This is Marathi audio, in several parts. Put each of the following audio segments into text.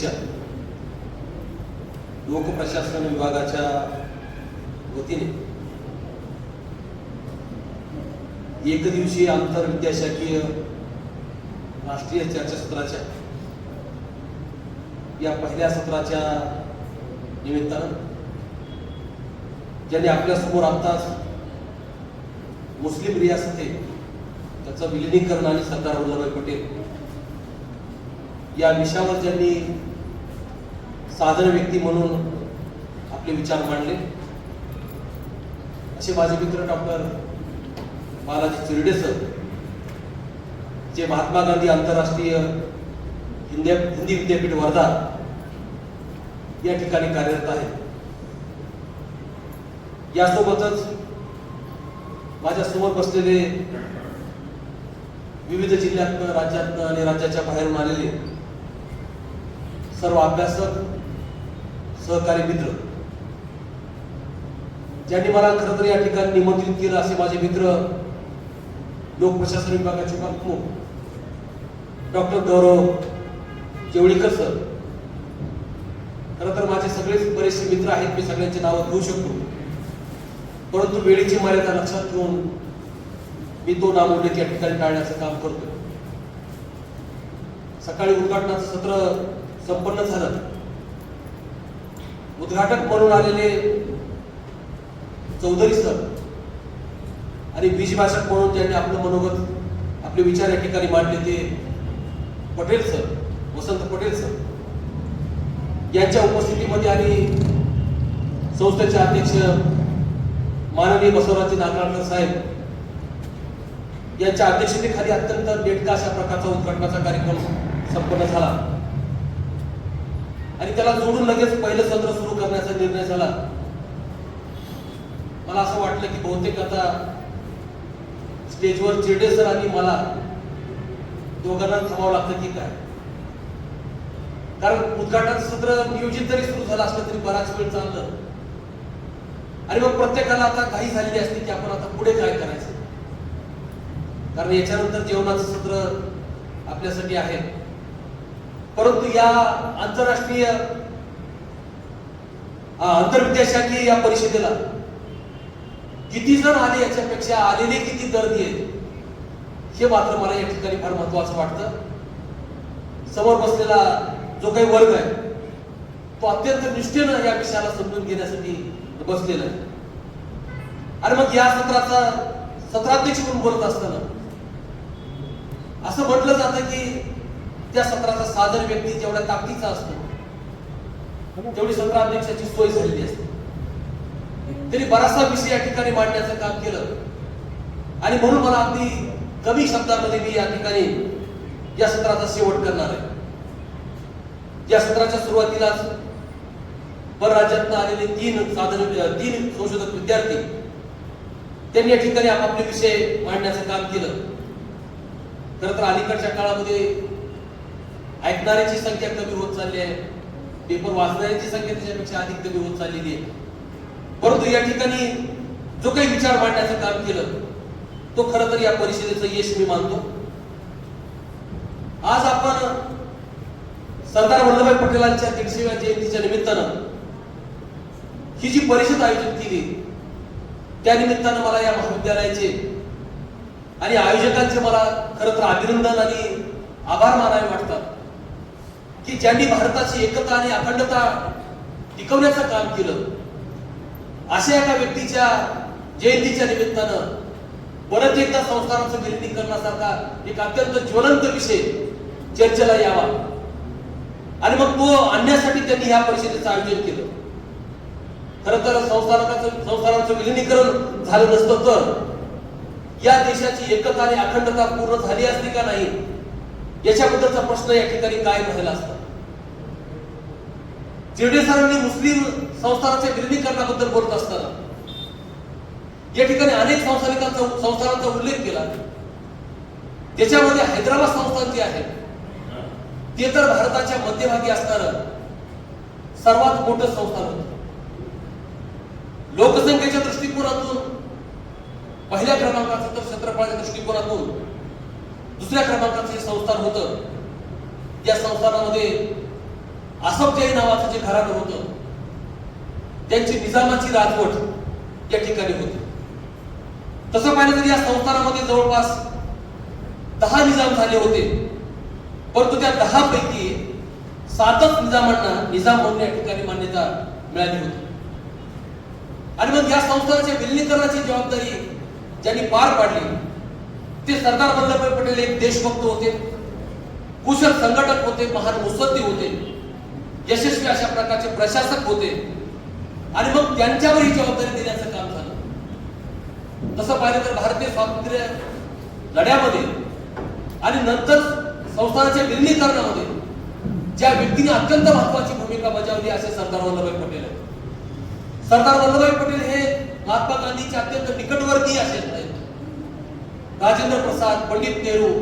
मुंबईच्या लोकप्रशासन विभागाच्या वतीने एक दिवसीय आंतर विद्याशाखीय राष्ट्रीय चर्चासत्राच्या या पहिल्या सत्राच्या निमित्तानं ज्यांनी आपल्या समोर आताच मुस्लिम रियासत त्याचं विलिनीकरण आणि सरदार वल्लभभाई पटेल या विषयावर ज्यांनी साधन व्यक्ती म्हणून आपले विचार मांडले असे माझे मित्र डॉक्टर बालाजी चिरडे सर, जे महात्मा गांधी आंतरराष्ट्रीय हिंदी विद्यापीठ वर्धा या ठिकाणी कार्यरत आहेत. यासोबतच माझ्या समोर बसलेले विविध जिल्ह्यातनं, राज्यातनं आणि राज्याच्या बाहेरून आलेले सर्व अभ्यासक, सहकारी मित्र, ज्यांनी मला खरं तर या ठिकाणी निमंत्रित केलं असे माझे मित्र लोकप्रशासन विभागाचे प्रमुख डॉक्टर गौरव जेवळीकर सर. खरं तर माझे सगळेच बरेचसे मित्र आहेत, मी सगळ्यांची नावं घेऊ शकतो, परंतु वेळेची मर्यादा लक्षात घेऊन मी तो नामोल्लेख या ठिकाणी टाळण्याचं काम करतो. सकाळी उद्घाटनाचं सत्र संपन्न झालं. उद्घाटक म्हणून आलेले चौधरी सर आणि बीजभाषक म्हणून ज्यांनी आपलं मनोगत, आपले विचार या ठिकाणी मांडले ते पटेल सर, वसंत पटेल सर यांच्या उपस्थितीमध्ये आणि संस्थेचे अध्यक्ष माननीय बसवराज नागराळकर साहेब यांच्या अध्यक्षतेखाली अत्यंत नेटका अशा प्रकारचा उद्घाटनाचा कार्यक्रम संपन्न झाला आणि त्याला जोडून लगेच पहिलं सत्र सुरू करण्याचा निर्णय झाला. मला असं वाटलं की बहुतेक आता स्टेजवर चिरडे सर आणि मला दोघांना थांबावं लागतं की काय, कारण उद्घाटन सत्र नियोजित जरी सुरू झालं असलं तरी बराच वेळ चाललं आणि मग प्रत्येकाला आता घाई झालेली असते की आपण आता पुढे काय करायचं, कारण याच्यानंतर जेवणाचं सत्र आपल्यासाठी आहे. परंतु या आंतरराष्ट्रीय आंतरविद्याशाखीय या परिषदेला किती जण आले याच्यापेक्षा आलेले किती दर्दी आहेत हे मात्र मला या ठिकाणी फार महत्वाचं वाटतं. समोर बसलेला जो काही वर्ग आहे तो अत्यंत निष्ठेनं या विषयाला समजून घेण्यासाठी बसलेला आहे आणि मग या सत्राचा सत्राध्यक्ष म्हणून बोलत असताना असं म्हटलं जातं की त्या सत्राचा साधन व्यक्ती जेवढ्या ताकदीचा असतो तेवढी सत्राध्यक्षाची सोय झालेली असते. त्यांनी बराचसा विषय या ठिकाणी मांडण्याचं काम केलं आणि म्हणून मला अगदी कमी शब्दांमध्ये मी या ठिकाणी या सत्राचा शेवट करणार आहे. या सत्राच्या सुरुवातीलाच परराज्यातून आलेले तीन संशोधक विद्यार्थी त्यांनी या ठिकाणी आपापले विषय मांडण्याचं काम केलं. खरं तर अलीकडच्या काळामध्ये ऐकणाऱ्याची संख्या कमी होत चालली आहे, पेपर वाचणाऱ्यांची संख्या त्याच्यापेक्षा अधिक कमी होत चाललेली आहे. परंतु या ठिकाणी जो काही विचार मांडण्याचं काम केलं तो खरं तर या परिषदेचं यश मी मानतो. आज आपण सरदार वल्लभभाई पटेलांच्या 150व्या जयंतीच्या निमित्तानं ही जी परिषद आयोजित केली त्या निमित्तानं मला या महाविद्यालयाचे आणि आयोजकांचे मला खरं तर अभिनंदन आणि आभार मानावे वाटतात की ज्यांनी भारताची एकता आणि अखंडता टिकवण्याचं काम केलं. अशा एका व्यक्तीच्या जयंतीच्या निमित्तानं परत एकदा संस्कारांचं विलिनीकरणासारखा एक अत्यंत ज्वलंत विषय चर्चेला यावा आणि मग तो आणण्यासाठी त्यांनी ह्या परिषदेचं आयोजन केलं. खरं तर संस्कारांचं विलिनीकरण झालं नसतं तर या देशाची एकता आणि अखंडता पूर्ण झाली असती का नाही याच्याबद्दलचा प्रश्न या ठिकाणी काय राहिला असता. चिरडे सरांनी मुस्लिम संस्थानाच्या विलिनीकरणाबद्दल बोलत असताना या ठिकाणी अनेक संस्थानांचा उल्लेख केला. त्याच्यामध्ये हैदराबाद संस्थान जे आहे ते तर भारताच्या मध्यभागी असणारं सर्वात मोठं संस्थान होतं. लोकसंख्येच्या दृष्टिकोनातून पहिल्या क्रमांकाचं तर क्षेत्रफळाच्या दृष्टिकोनातून दुसऱ्या क्रमांकाचं हे संस्थान होतं. या संस्थानामध्ये आसफजाही नावाचं जे घराणं होतं त्यांची निजामाची राजवट या ठिकाणी होती. तसं पाहिलं तर या संस्थानामध्ये जवळपास 10 निजाम झाले होते, परंतु त्या 10 पैकी 7च निजामांना निजाम म्हणून या ठिकाणी मान्यता मिळाली होती. आणि मग या संस्थानाच्या विलिनीकरणाची जबाबदारी ज्यांनी पार पाडली ते सरदार वल्लभभाई पटेल एक देशभक्त होते, कुशल संघटक होते, महान मुत्सद्दी होते, यशस्वी अशा प्रकारचे प्रशासक होते. आणि मग त्यांच्यावर ही जबाबदारी देण्याचं काम झालं. तसं पाहिलं तर भारतीय स्वातंत्र्य लढ्यामध्ये आणि नंतर संस्थानाच्या विलिनीकरणामध्ये ज्या व्यक्तीने अत्यंत महत्वाची भूमिका बजावली असे सरदार वल्लभभाई पटेल आहेत. सरदार वल्लभभाई पटेल हे महात्मा गांधीचे अत्यंत निकटवर्तीय असे आहेत. राजेंद्र प्रसाद, पंडित नेहरू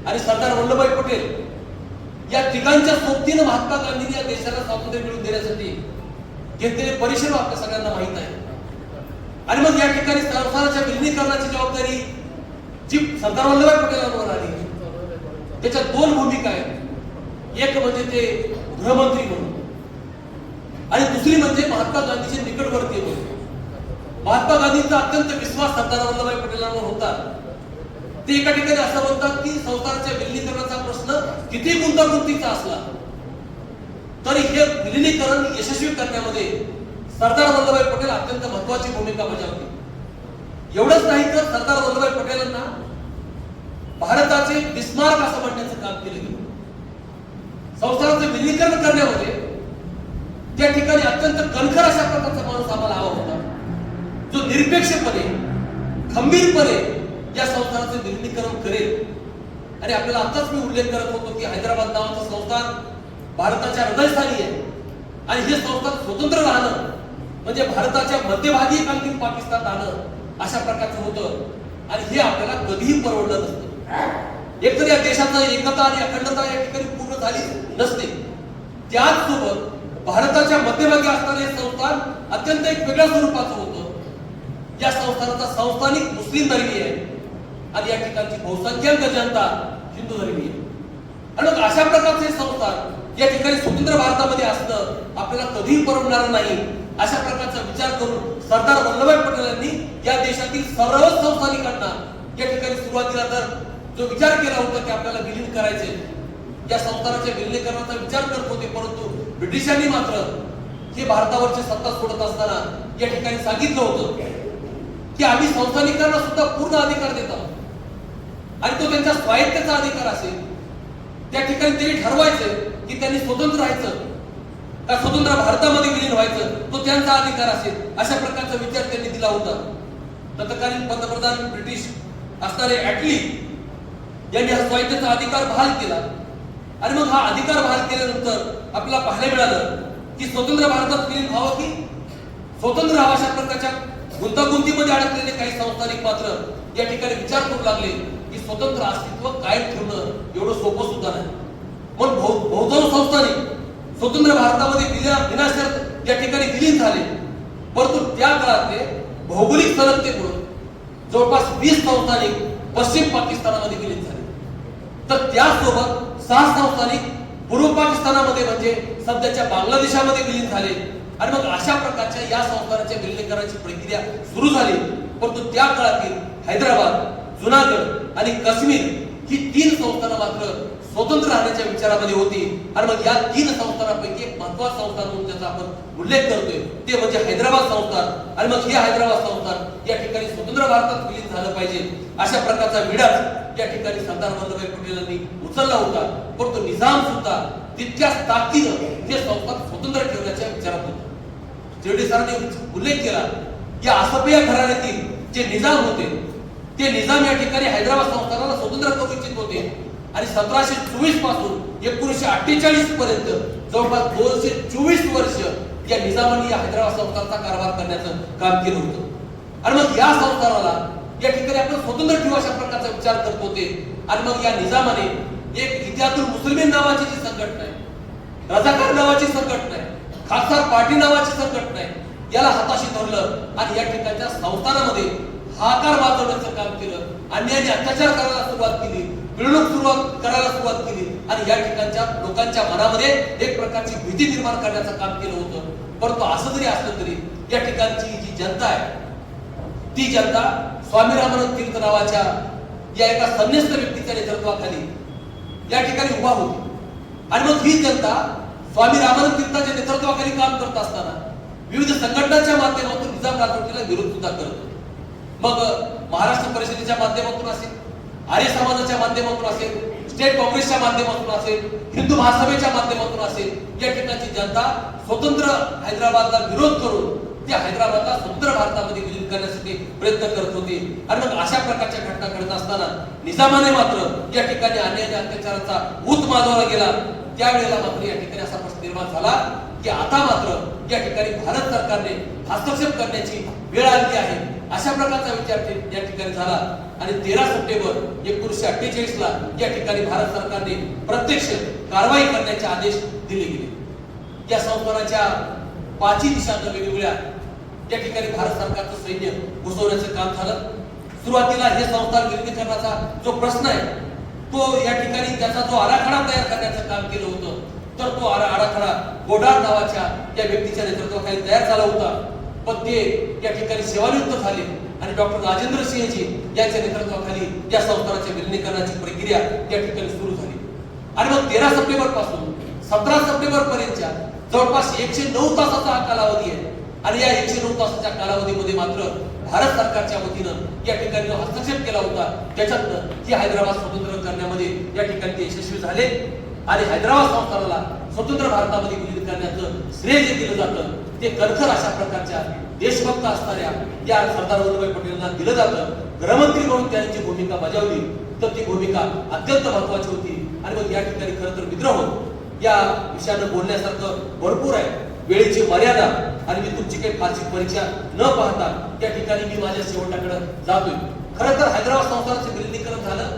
आणि सरदार वल्लभभाई पटेल या तिघांच्या सोबतीनं महात्मा गांधींनी या देशाला स्वातंत्र्य मिळवून देण्यासाठी घेतलेले परिश्रम आपल्या सगळ्यांना माहित आहे. आणि मग या ठिकाणी संस्थानाच्या विलिनीकरणाची जबाबदारी जी सरदार वल्लभभाई पटेलांवर आली त्याच्या 2 भूमिका आहेत. एक म्हणजे ते गृहमंत्री म्हणून आणि दुसरी म्हणजे महात्मा गांधीचे निकटवर्तीय म्हणून. महात्मा गांधींचा अत्यंत विश्वास सरदार वल्लभभाई पटेलांवर होता. ते एका ठिकाणी असं म्हणतात की संस्थानाच्या विलिनीकरणाचा प्रश्न किती गुंतागुंतीचा असला तरी हे विलिनीकरण यशस्वी करण्यामध्ये सरदार वल्लभभाई पटेल अत्यंत महत्वाची भूमिका बजावली. एवढंच नाही तर सरदार वल्लभभाई पटेलांना भारताचे बिस्मार्क असं म्हणण्याचं काम केलं गेलं. संस्थानाचं विलिनीकरण करण्यामध्ये त्या ठिकाणी अत्यंत कणखर अशा प्रकारचा माणूस आम्हाला हवा होता, जो निरपेक्षपणे खंबीरपणे या संस्थानाचं विलिनीकरण करेल. आणि आपल्याला आताच मी उल्लेख करत होतो की हैदराबाद नावाचं संस्थान भारताच्या हृदयस्थानी आहे आणि हे संस्थान स्वतंत्र राहणं म्हणजे भारताच्या मध्यभागी एकांकित पाकिस्तान राहणं अशा प्रकारचं होतं. आणि हे आपल्याला कधीही परवडलं नसतं. एकतर या देशाचा एकता आणि अखंडता या ठिकाणी पूर्ण झाली नसते. त्याचसोबत भारताच्या मध्यभागी असणारे हे संस्थान अत्यंत एक वेगळ्या स्वरूपाचं होतं. या संस्थानाचा संस्थानिक मुस्लिम धर्मीय आहे आणि या ठिकाणची बहुसंख्याक जनता हिंदू धर्मीय आहे. आणि मग अशा प्रकारचे हे संस्थान या ठिकाणी स्वतंत्र भारतामध्ये असणं आपल्याला कधीही परवडणार नाही. अशा प्रकारचा विचार करून सरदार वल्लभभाई पटेलांनी या देशातील सर्व संस्थानिकांना या ठिकाणी सुरुवातीला तर जो विचार केला होता की आपल्याला विलीन करायचे, या संस्थानाच्या विलिनीकरणाचा विचार करत होते, परंतु ब्रिटिशांनी मात्र हे भारतावरची सत्ता सोडत असताना या ठिकाणी सांगितलं होतं की आम्ही संस्थानिकांना सुद्धा पूर्ण अधिकार देत आहोत आणि तो त्यांचा स्वायत्तेचा अधिकार असेल. त्या ठिकाणी त्यांनी ठरवायचं की त्यांनी स्वतंत्र राहायचं का स्वतंत्र भारतामध्ये विलीन व्हायचं, तो त्यांचा अधिकार असेल. अशा प्रकारचा विचार त्यांनी दिला होता. तत्कालीन पंतप्रधान ब्रिटिश असणारे ॲटली यांनी हा स्वायत्तेचा अधिकार बहाल केला. आणि मग हा अधिकार बहाल केल्यानंतर आपल्याला पाहायला मिळालं की स्वतंत्र भारतात विलीन व्हावं की स्वतंत्र राहावं अशा प्रकारच्या गुंतागुंतीमध्ये अडकलेले काही संस्थानिक मात्र या ठिकाणी विचार करू लागले की स्वतंत्र अस्तित्व कायम ठेवणं एवढं सोपं सुद्धा नाही. म्हणून बहुतांश संस्थानिक स्वतंत्र भारतामध्ये विनाशर्त या ठिकाणी विलीन झाले. परंतु त्या काळातले भौगोलिक सलगतेमुळे जवळपास 20 संस्थानिक पश्चिम पाकिस्तानामध्ये विलीन झाले. तर त्यासोबत 6 संस्थानिक पूर्व पाकिस्तानामध्ये म्हणजे सध्याच्या बांगलादेशामध्ये विलीन झाले. आणि मग अशा प्रकारच्या या संस्थानाच्या विलिनीकरणाची प्रक्रिया सुरू झाली. परंतु त्या काळातील हैदराबाद, जुनागड आणि काश्मीर ही 3 संस्थानं मात्र स्वतंत्र राहण्याच्या विचारामध्ये होती. आणि मग या 3 संस्थानांपैकी एक महत्त्वाचं संस्थान म्हणून ज्याचा आपण उल्लेख करतोय ते म्हणजे हैदराबाद संस्थान. आणि मग हे हैदराबाद संस्थान या ठिकाणी स्वतंत्र भारतात विलीन झालं पाहिजे अशा प्रकारचा विडाच या ठिकाणी सरदार वल्लभभाई पटेलांनी उचलला होता. परंतु निजाम सुद्धा तितक्याच ताकदीनं हे संस्थान स्वतंत्र ठेवण्याच्या विचारात होता. शिर्डी सरांनी उल्लेख केला की आसफिया घराण्यातील जे निजाम होते ते निजाम या ठिकाणी हैदराबाद संस्थानाला स्वतंत्र करू इच्छित होते. आणि 1724 पासून 1948 पर्यंत जवळपास 224 वर्ष या निजामांनी या हैदराबाद संस्थानाचा कारभार करण्याचं काम केलं होतं. आणि मग या संस्थानाला या ठिकाणी आपण स्वतंत्र ठेवू अशा प्रकारचा विचार करत होते. आणि मग या निजामाने एक इतिहादुल मुस्लिमीन नावाची जी संघटना आहे, रजाकार नावाची संघटना आहे, खाकसार पार्टी नावाची संघटना आहे, याला हाताशी धरलं आणि या ठिकाणच्या संस्थानामध्ये हाकार वाजवण्याचं काम केलं. अन्यायाने अत्याचार करायला सुरुवात केली. मिळवणूक करायला सुरुवात केली आणि या ठिकाणच्या लोकांच्या मनामध्ये एक प्रकारची भीती निर्माण करण्याचं काम केलं होतं. परंतु असं जरी असलं तरी या ठिकाणची जी जनता आहे ती जनता स्वामी रामानंद तीर्थ नावाच्या या एका संन्यस्त व्यक्तीच्या नेतृत्वाखाली या ठिकाणी उभा होती. आणि मग ही जनता स्वामी रामानंद तीर्थाच्या नेतृत्वाखाली काम करत असताना विविध संघटनांच्या माध्यमातून निजाम राजवटीला विरोध सुद्धा करत होते. मग महाराष्ट्र परिषदेच्या माध्यमातून असेल, आर्य समाजाच्या माध्यमातून असेल, स्टेट काँग्रेसच्या माध्यमातून असेल, हिंदू महासभेच्या माध्यमातून असेल, या ठिकाणची जनता स्वतंत्र हैदराबादला विरोध करून त्या हैदराबादला स्वतंत्र भारतामध्ये विलीन करण्यासाठी प्रयत्न करत होते. आणि मग अशा प्रकारच्या घटना घडत असताना निजामाने मात्र या ठिकाणी अन्याय अत्याचाराचा ऊत माजवला गेला. त्यावेळेला मात्र या ठिकाणी असा प्रश्न निर्माण झाला की आता मात्र या ठिकाणी भारत सरकारने हस्तक्षेप करण्याची वेळ आली आहे, अशा प्रकारचा विचार या ठिकाणी झाला. आणि 13 सप्टेंबर 1948 ला या ठिकाणी भारत सरकारने प्रत्यक्ष कारवाई करण्याचे आदेश दिले गेले. या संस्थानाच्या 5 दिशांना वेगवेगळ्या या ठिकाणी भारत सरकारचं सैन्य घुसवण्याचं काम झालं. सुरुवातीला हे संस्थान विलीनीकरणाचा जो प्रश्न आहे तो या ठिकाणी त्याचा जो आराखडा तयार करण्याचं काम केलं होतं, तर तो आराखडा गोडार नावाच्या त्या व्यक्तीच्या नेतृत्वाखाली तयार झाला होता. पण ते या ठिकाणी सेवानिवृत्त झाले आणि डॉक्टर राजेंद्र सिंहजी यांच्या नेतृत्वाखाली या संस्थानाच्या विलीनीकरणाची प्रक्रिया त्या ठिकाणी सुरू झाली. आणि मग 13 सप्टेंबर पासून 17 सप्टेंबर पर्यंतच्या जवळपास 109 तासाचा हा कालावधी आहे. आणि या 109 तासाच्या कालावधीमध्ये मात्र भारत सरकारच्या वतीनं या ठिकाणी हस्तक्षेप केला होता. त्याच्यातनं ही हैदराबाद स्वतंत्र करण्यामध्ये या ठिकाणी ते यशस्वी झाले. आणि हैदराबाद संस्थानाला स्वतंत्र भारतामध्ये विलीन करण्याचं श्रेय जे दिलं जातं ते खरखर अशा प्रकारच्या देशभक्त असणाऱ्या या सरदार वल्लभभाई पटेलांना दिलं जातं. गृहमंत्री म्हणून त्यांची भूमिका बजावली तर ती भूमिका अत्यंत महत्वाची होती. आणि मग या ठिकाणी खरं तर मित्रहो, या विषयानं बोलण्यासारखं भरपूर आहे. वेळेची मर्यादा आणि मी तुमची काही फारशी परीक्षा न पाहता त्या ठिकाणी मी माझ्या शेवटाकडे जातोय. खरं तर हैदराबाद संस्थानाचे विलीनीकरण झालं,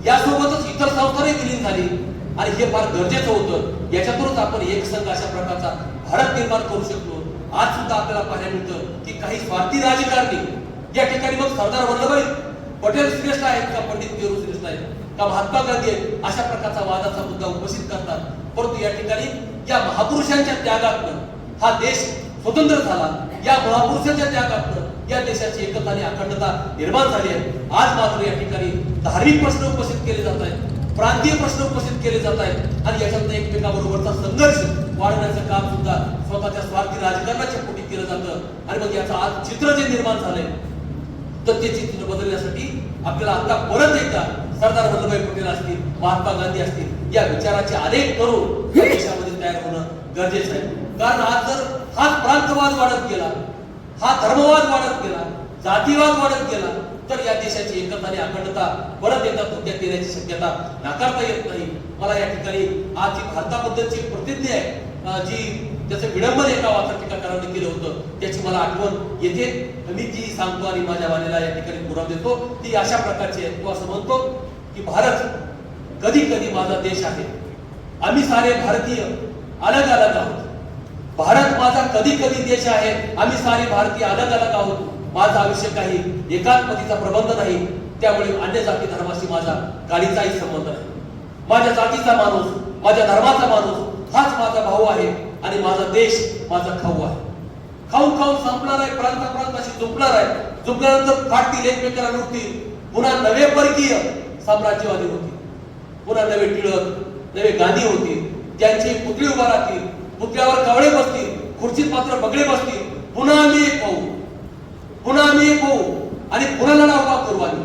यासोबतच इतर संस्थाने विलीन झाली आणि हे फार गरजेचं होतं. याच्यातूनच आपण एक संघ अशा प्रकारचा भारत निर्माण करू शकलो. आज सुद्धा आपल्याला पाहायला मिळतं की काही स्वार्थी राजकारणी या ठिकाणी मग सरदार वल्लभभाई पटेल श्रेष्ठ आहेत का पंडित नेहरू श्रेष्ठ आहेत का महात्मा गांधी आहेत अशा प्रकारचा वादाचा मुद्दा उपस्थित करतात. परंतु या ठिकाणी या महापुरुषांच्या त्यागातून हा देश स्वतंत्र झाला. या महापुरुषांच्या त्यागातून या देशाची एकता आणि अखंडता निर्माण झाली आहे. आज मात्र या ठिकाणी धार्मिक प्रश्न उपस्थित केले जात आहेत, प्रांतीय प्रश्न उपस्थित केले जात आहेत आणि याच्यातून एकमेकांबरोबरचा संघर्ष वाढवण्याचं काम सुद्धा स्वतःच्या स्वार्थी राजकारणाच्या पोटी केलं जातं. आणि मग याचं आज चित्र जे निर्माण झालंय तर ते चित्र बदलण्यासाठी आपल्याला आता परत एकदा सरदार वल्लभभाई पटेल असतील, महात्मा गांधी असतील या विचाराचे अनेक तरुण या देशामध्ये तयार होणं गरजेचं आहे. कारण आज जर हा प्रांतवाद वाढत गेला, हा धर्मवाद वाढत गेला, जातीवाद वाढत गेला तर या देशाची एकता आणि अखंडता परत एकदा धोक्यात येण्याची शक्यता नाकारता येत नाही. मला या ठिकाणी आज जी भारताबद्दलची प्रतिज्ञा आहे जी त्याचं विडंबन एका वाचा टीकाकारांनी केलं होतं त्याची मला आठवण येते. मी जी सांगतो आणि माझ्या वाणीला या ठिकाणी पुरावा देतो ती अशा प्रकारची आहे. तो असं म्हणतो की भारत कधी कधी माझा देश आहे, आम्ही सारे भारतीय अलग अलग आहोत. भारत माझा कधी कधी देश आहे, आम्ही सारे भारतीय अलग अलग आहोत. माझं आयुष्य काही एकात्मतेचा प्रबंध नाही, त्यामुळे अन्य जाती धर्माशी माझा काडीचाही संबंध नाही. माझ्या जातीचा माणूस, माझ्या धर्माचा माणूस हाच माझा भाऊ आहे आणि माझा देश माझा खाऊ आहे. खाऊन खाऊन संपणार आहे, प्रांताशी झुंपणार आहे. झुंपल्यानंतर फाटतील, एकमेकांना लुटतील, पुन्हा नवे परकीय साम्राज्यवादी होतील, पुन्हा नवे टिळक, नवे गांधी होतील, त्यांचे पुतळे उभा राहतील, पुतळ्यावर कवळे बसतील, खुर्चीत मात्र बगळे बसतील. पुन्हा आम्ही एक होऊ, पुन्हा आम्ही एक होऊ आणि पुन्हा लढा उभा करू आम्ही.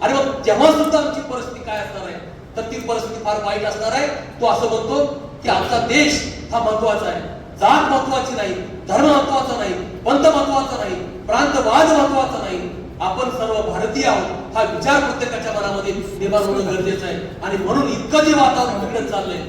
आणि मग तेव्हा सुद्धा आमची परिस्थिती काय असणार आहे तर ती परिस्थिती फार वाईट असणार आहे. तो असं म्हणतो की आमचा देश हा महत्वाचा आहे, जात महत्वाची नाही, धर्म महत्वाचा नाही, पंथ महत्वाचा नाही, प्रांतवाद महत्वाचा नाही, आपण सर्व भारतीय आहोत हा विचार प्रत्येकाच्या मनामध्ये निर्माण होणं गरजेचं आहे. आणि म्हणून इतकं जे वातावरण बिघडत चाललंय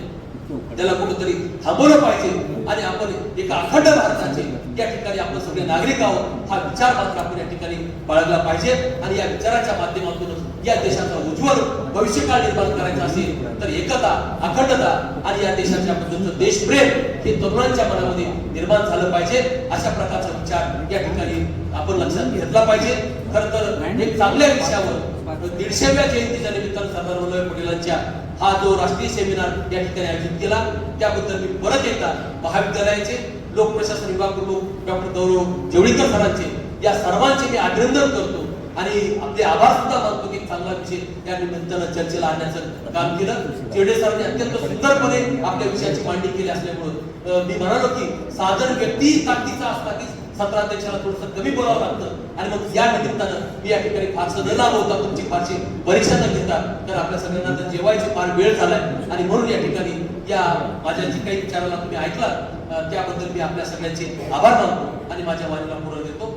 त्याला कुठेतरी थांबवलं पाहिजे आणि आपण एका अखंड भारताचे या ठिकाणी आपण सगळे नागरिक आहोत हा विचार मात्र आपण या ठिकाणी बाळगला पाहिजे. आणि या विचाराच्या माध्यमातून या देशाचा उज्ज्वल भविष्यकाळ निर्माण करायचा असेल तर एकता, अखंडता आणि या देशाच्या बद्दलचं देशप्रेम हे तरुणांच्या मनामध्ये निर्माण झालं पाहिजे. अशा प्रकारचा विचार या ठिकाणी आपण लक्षात घेतला पाहिजे. खरं तर एक चांगल्या विषयावर 150व्या जयंतीच्या निमित्तानं सरदार वल्लभभाई पटेलांच्या हा जो राष्ट्रीय सेमिनार या ठिकाणी आयोजित केला त्याबद्दल मी परत एकदा महाविद्यालयाचे लोकप्रशासन विभाग प्रमुख डॉक्टर गौरव जेवळीकर सरांचे या सर्वांचे मी अभिनंदन करतो आणि आपले आभार सुद्धा मानतो की चांगला विषय या निमित्तानं चर्चेला आणण्याचं काम केलं. चेडे सरांनी अत्यंत सुंदरपणे आपल्या विषयाची मांडणी केली असल्यामुळं मी म्हणालो की साधारण व्यक्ती ताकदीचा असता की सत्राध्यक्षाला थोडंसं कमी बोलावं लागतं आणि मग या निमित्तानं मी या ठिकाणी फारसं न लाभवता तुमची फारशी परीक्षा न घेता तर आपल्या सगळ्यांना तर जेवायची फार वेळ झालाय आणि म्हणून या ठिकाणी या माझ्या जी काही विचाराला तुम्ही ऐकला त्याबद्दल मी आपल्या सगळ्यांचे आभार मानतो आणि माझ्या वाणीला पूर्ण देतो.